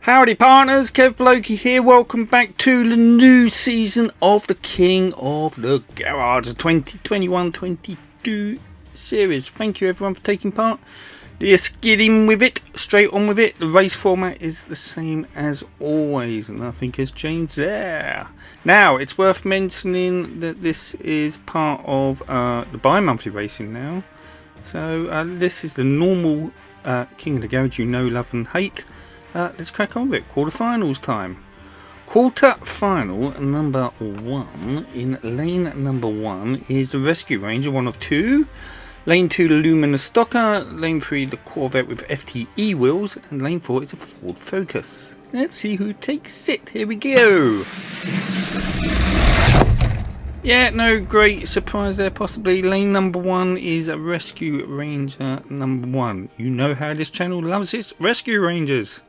Howdy partners, Kev Blokey here, welcome back to the new season of the King of the Garage, the 2021-22 series. Thank you everyone for taking part. Just get in with it, straight on with it. The race format is the same as always, nothing has changed there. Now, it's worth mentioning that this is part of the bi-monthly racing now. So this is the normal King of the Garage you know, love and hate. Let's crack on with it. Quarterfinals time. Quarter-final number 1 in lane number 1 is the Rescue Ranger, one of 2. Lane 2 the Luminous Stocker, lane 3 the Corvette with FTE wheels, and lane 4 is a Ford Focus. Let's see who takes it. Here we go. Yeah, no great surprise there possibly. Lane number 1 is a Rescue Ranger number 1. You know how this channel loves its Rescue Rangers.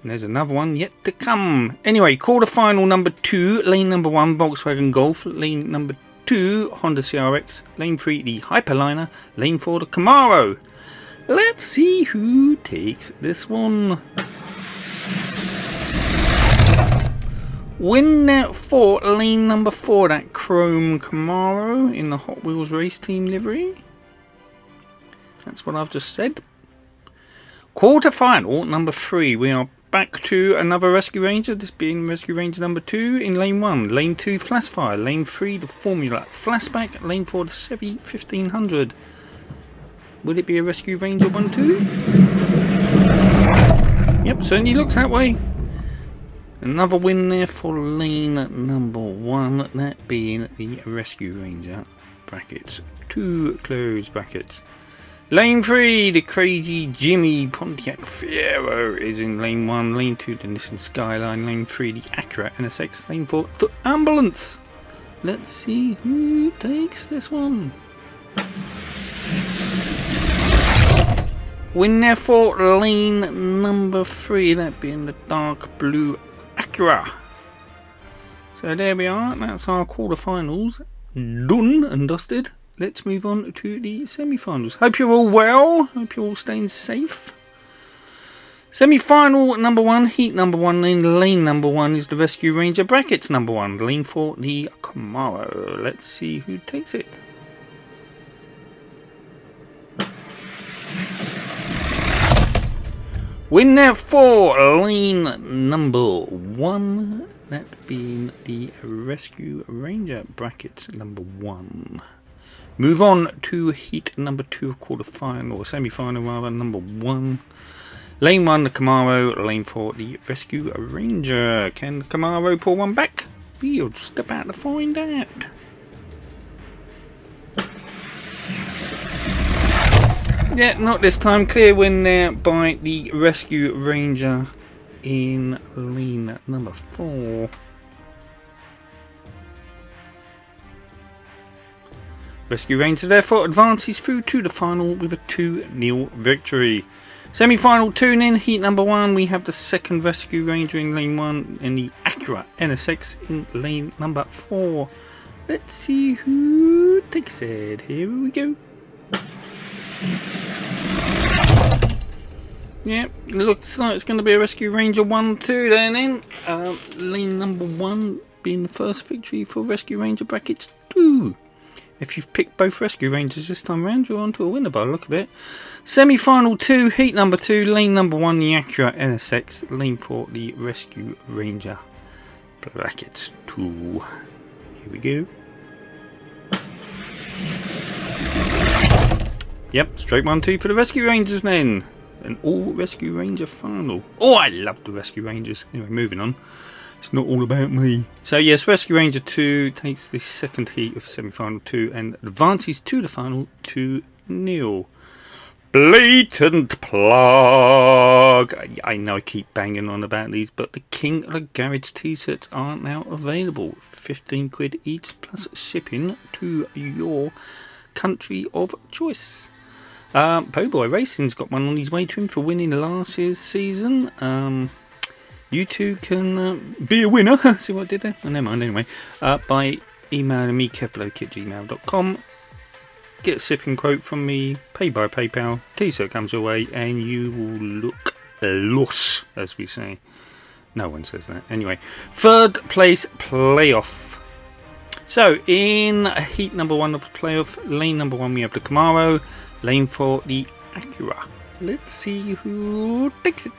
And there's another one yet to come. Anyway, quarter-final number 2, lane number 1 Volkswagen Golf, lane number 2 Honda CRX, lane 3 the Hyperliner, lane 4 the Camaro. Let's see who takes this one. Win for lane number 4, that chrome Camaro in the Hot Wheels race team livery. That's what I've just said. Quarter-final number 3, we are back to another Rescue Ranger, this being Rescue Ranger number 2 in lane 1. Lane 2 Flashfire, lane 3 the Formula Flashback, lane 4 the Chevy 1500. Would it be a Rescue Ranger 1-2? Yep, certainly looks that way. Another win there for lane number 1, that being the Rescue Ranger. Brackets, 2 closed brackets. Lane 3, the Crazy Jimmy Pontiac Fiero is in lane 1, lane 2 the Nissan Skyline, lane 3 the Acura NSX, lane 4 the Ambulance. Let's see who takes this one. Win there for lane number 3, that being the dark blue Acura. So there we are, that's our quarterfinals done and dusted. Let's move on to the semi-finals. Hope you're all well. Hope you're all staying safe. Semi-final number 1, heat number 1, in lane number 1 is the Rescue Ranger. Brackets number 1, lane 4 the Camaro. Let's see who takes it. Win there for lane number 1, that being the Rescue Ranger. Brackets number 1. Move on to heat number 2 of quarter-final, or semi-final rather, number 1. Lane 1 the Camaro, lane 4 the Rescue Ranger. Can the Camaro pull one back? We'll just about to find out. Yeah, not this time. Clear win there by the Rescue Ranger in lane number 4. Rescue Ranger therefore advances through to the final with a 2-0 victory. Semi-final tune in, heat number 1, we have the second Rescue Ranger in lane 1 and the Acura NSX in lane number 4. Let's see who takes it. Here we go. Yep, looks like it's going to be a Rescue Ranger 1-2 then. Lane number 1 being the first victory for Rescue Ranger. Brackets 2. If you've picked both Rescue Rangers this time around, you're on to a winner by the look of it. Semi-final 2, heat number 2, lane number 1, the Acura NSX, lane 4, the Rescue Ranger. Brackets 2. Here we go. Yep, straight 1-2 for the Rescue Rangers then. An all Rescue Ranger final. Oh, I love the Rescue Rangers. Anyway, moving on. It's not all about me. So yes, Rescue Ranger 2 takes the second heat of semi-final 2 and advances to the final 2-0. Blatant plug. I know I keep banging on about these, but the King of the Garage t-shirts are now available. 15 quid each plus shipping to your country of choice. Po'boy Racing's got one on his way to him for winning last year's season. You too can be a winner. See what I did there? Oh, never mind anyway. By emailing me, kevbloke@gmail.com. Get a shipping quote from me, pay by PayPal, t-shirt comes your way, and you will look lush, as we say. No one says that. Anyway, third place playoff. So, in heat number 1 of the playoff, lane number 1 we have the Camaro, lane 4 the Acura. Let's see who takes it.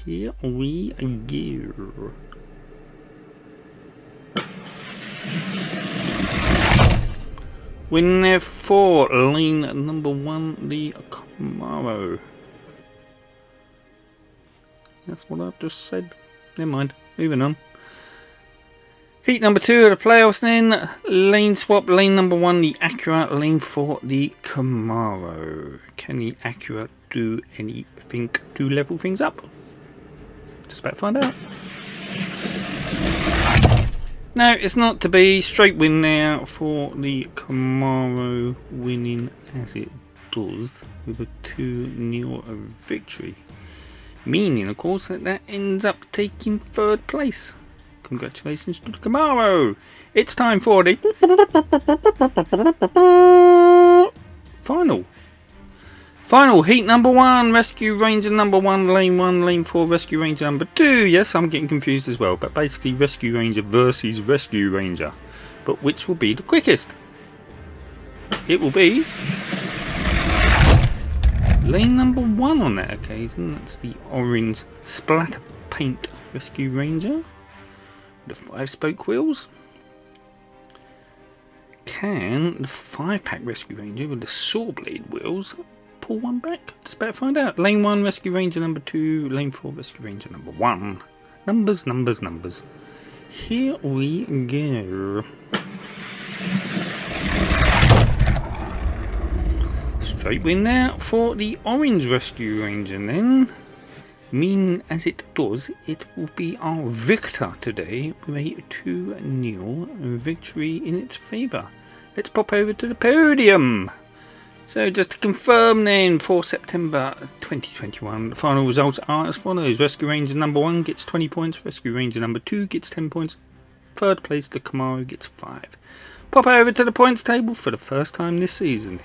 Here we go. Winner for lane number 1, the Camaro. That's what I've just said. Never mind. Moving on. Heat number 2 of the playoffs then. Lane swap. Lane number 1, the Acura. Lane 4, the Camaro. Can the Acura do anything to level things up? Just about to find out. No, it's not to be. Straight win there for the Camaro, winning as it does with a 2-0 victory. Meaning, of course, that ends up taking third place. Congratulations to the Camaro. It's time for the Final heat number 1, Rescue Ranger number 1, lane 1, lane 4, Rescue Ranger number 2. Yes, I'm getting confused as well, but basically Rescue Ranger versus Rescue Ranger. But which will be the quickest? It will be lane number 1 on that occasion. That's the orange splatter paint Rescue Ranger. The 5-spoke wheels. Can the 5-pack Rescue Ranger with the saw blade wheels pull one back? Just about to find out. Lane 1 Rescue Ranger number 2, lane 4 Rescue Ranger number 1. Numbers, numbers, numbers. Here we go. Straight win there for the orange Rescue Ranger then. Meaning as it does, it will be our victor today with a 2-0 victory in its favour. Let's pop over to the podium. So just to confirm then, for September 2021, the final results are as follows. Rescue Ranger number 1 gets 20 points, Rescue Ranger number 2 gets 10 points, third place the Camaro gets 5. Pop over to the points table for the first time this season.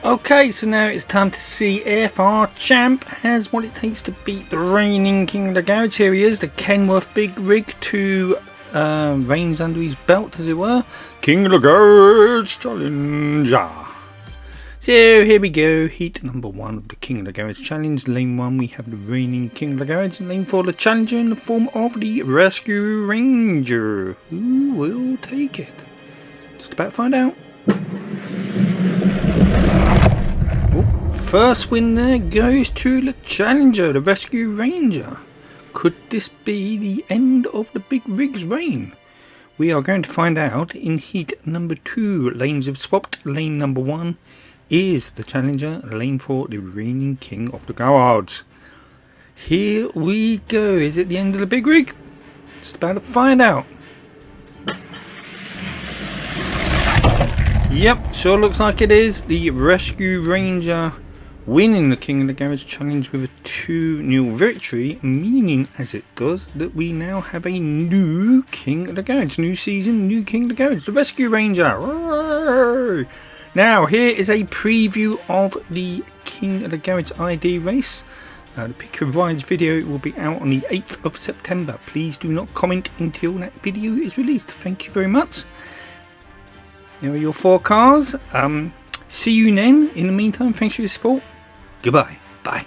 Okay, so now it's time to see if our champ has what it takes to beat the reigning King of the Garage. Here he is, the Kenworth Big Rig, 2 reins under his belt, as it were. King of the Garage Challenger. So here we go, heat number 1 of the King of the Garage Challenge. Lane 1 we have the reigning King of the Garage, and lane 4 the challenger in the form of the Rescue Ranger. Who will take it? Just about to find out. First win there goes to the challenger, the Rescue Ranger. Could this be the end of the Big Rig's reign? We are going to find out in heat number 2. Lanes have swapped. Lane number 1 is the challenger, lane 4 the reigning King of the Garage. Here we go. Is it the end of the Big Rig? Just about to find out. Yep, sure looks like it is. The Rescue Ranger winning the King of the Garage Challenge with a 2-0 victory, meaning as it does that we now have a new King of the Garage. New season, new King of the Garage, the Rescue Ranger. Roar! Now here is a preview of the King of the Garage ID race. The Pick of Rides video will be out on the 8th of September. Please do not comment until that video is released. Thank you very much. There are your 4 cars. See you then. In the meantime, thanks for your support. Goodbye. Bye.